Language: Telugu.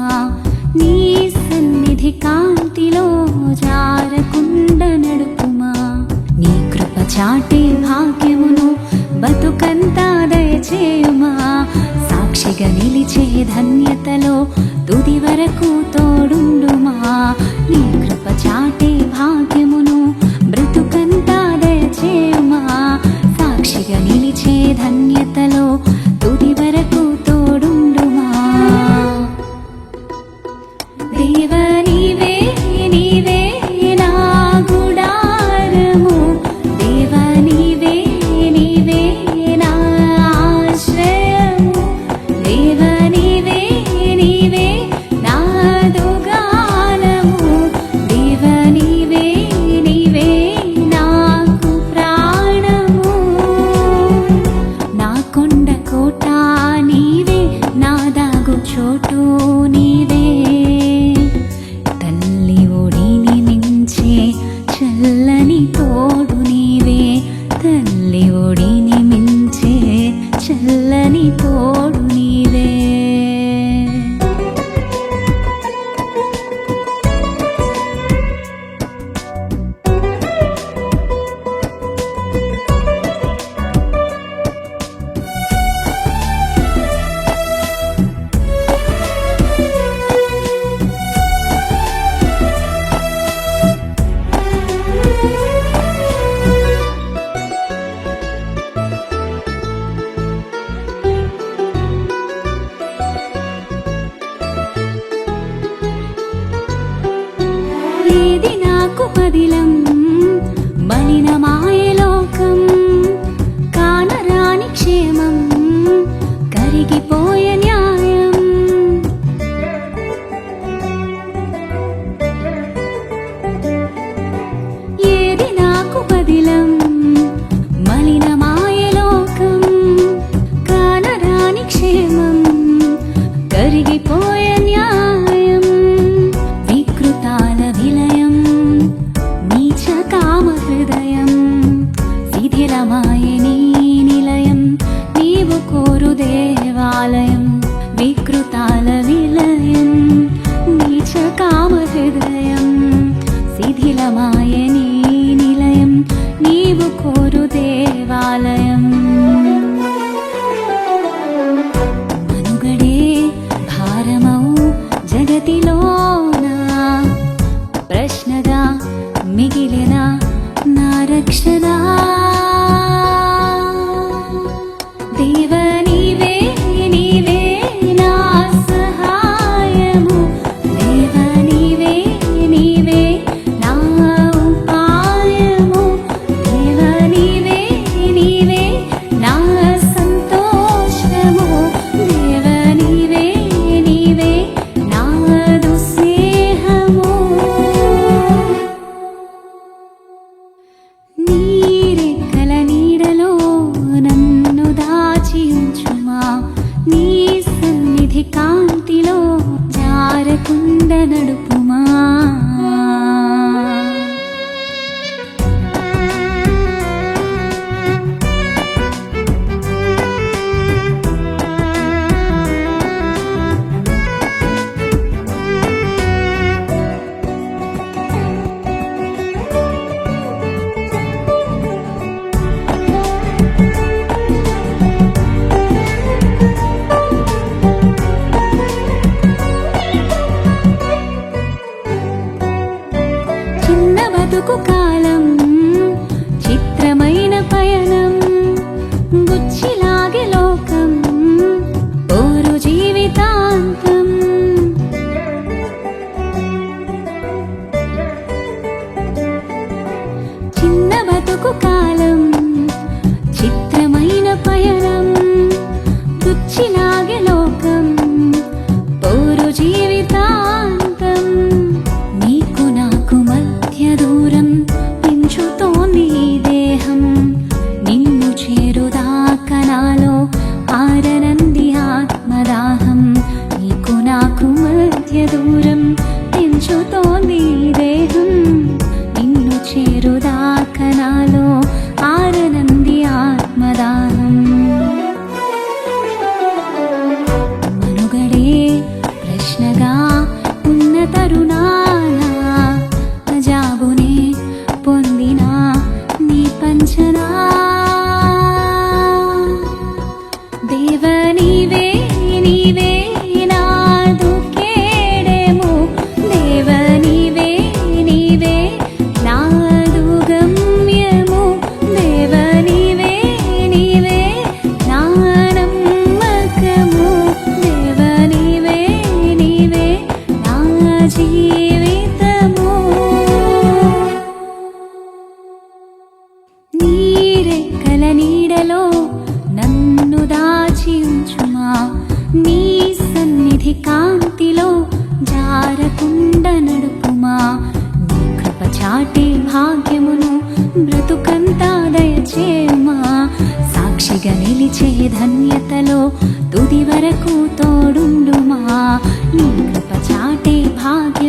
నిలిచెదనుచుమా నీ సన్నిధి కాంతిలో జారకుండ నడుపుమా నీ కృప చాటే భాగ్యమును బతుకంతా దయచేయుమా సాక్షిగా నిలిచే ధన్యతలో తుది వరకు తోడుండుమా నీ కృప చాటే భాగ్యమును బ్రతుకంతా దయచేయుమా సాక్షిగా నిలిచే ధన్యతలో తుది వరకు తోడుండుమా దేవ నీవే నీవే నా గుడారము దేవ నీవే నీవే నా ఆశ్రయము దేవ నీవే నీవే నా దుగానము దేవ నీవే నీవే నాకు ప్రాణము నా కొండ కోట నీవే నా దాగు చోటు నీవే తల్లి ఒడిని మించే చల్లని తోడు నీవే తల్లి ఒడిని మించే చల్లని తోడు నీవే ఏది నాకు పదిలం మలిన మాయలోకం కానరాని క్షేమం కరిగిపోయే న్యాయం ఏది నాకు పదిలం మలిన మాయలోకం కానరాని క్షేమం కరిగిపోయే న్యాయం వికృతాల విలయం నీచ కామ హృదయం శిథిలమాయ నీ నిలయం నీవు కోరు దేవాలయం వికృతాల విలయం నీచ కామ హృదయం శిథిలమాయ నీ నిలయం నీవు కోరు దేవాలయం మనుగడే భారమౌ జగతిలోన ప్రశ్నగా మిగిలిన నా రక్షణ దేవ నీవే నీవే నా సహాయము దేవ నీవే నీవే నా ఉపాయము దేవ నీవే నీవే నా సంతోషము దేవ నీవే నీవే నా దుస్నేహము నీరెక్కల నీడలో నన్ను దాచి ఉంచుమా నీ సన్నిధి కాంతిలో జారకుండ నడుపుమా చిన్న బతుకు కాలం చిత్రమైన పయనం గుచ్చిలాగే లోకం ఓరు జీవితాంతం చిన్న బతుకు కాలం చిత్రమైన పయనం గుచ్చిలాగే లోకం ఓరు జీవితాంతం నీకు నాకు మధ్య దూరం పెంచుతోంది ఈ దేహం నిన్ను చేరుదాకా నాలో ఆరనంది ఆత్మదాహం నీకు నాకు మధ్య దూరం పెంచుతోంది ఈ దేహం నిన్ను చేరుదాకా నాలో ఆరనంది ఆత్మదాహం మనుగడే ప్రశ్నగా ఒంటరిగా ఉన్న తరుణాన జాబునే పొందిన నీ పంచనా దేవ నీవే నీవే నాదుకేడేమో దేవ నీవే నీవే నాదు గమ్యము దేవ నీవే నీవే నా నమ్మకము దేవ నీవే నీవే నా జీవితము నీరెక్కల నీడలో నన్ను దాచి ఉంచుమా నీ సన్నిధి కాంతిలో జారకుండ నడుపుమా నీ కృప చాటే భాగ్యమును బ్రతుకంతా దయచేయుమా సాక్షిగా నిలిచే ధన్యతలో తుది వరకు తోడుండుమా నీ కృప చాటే భాగ్య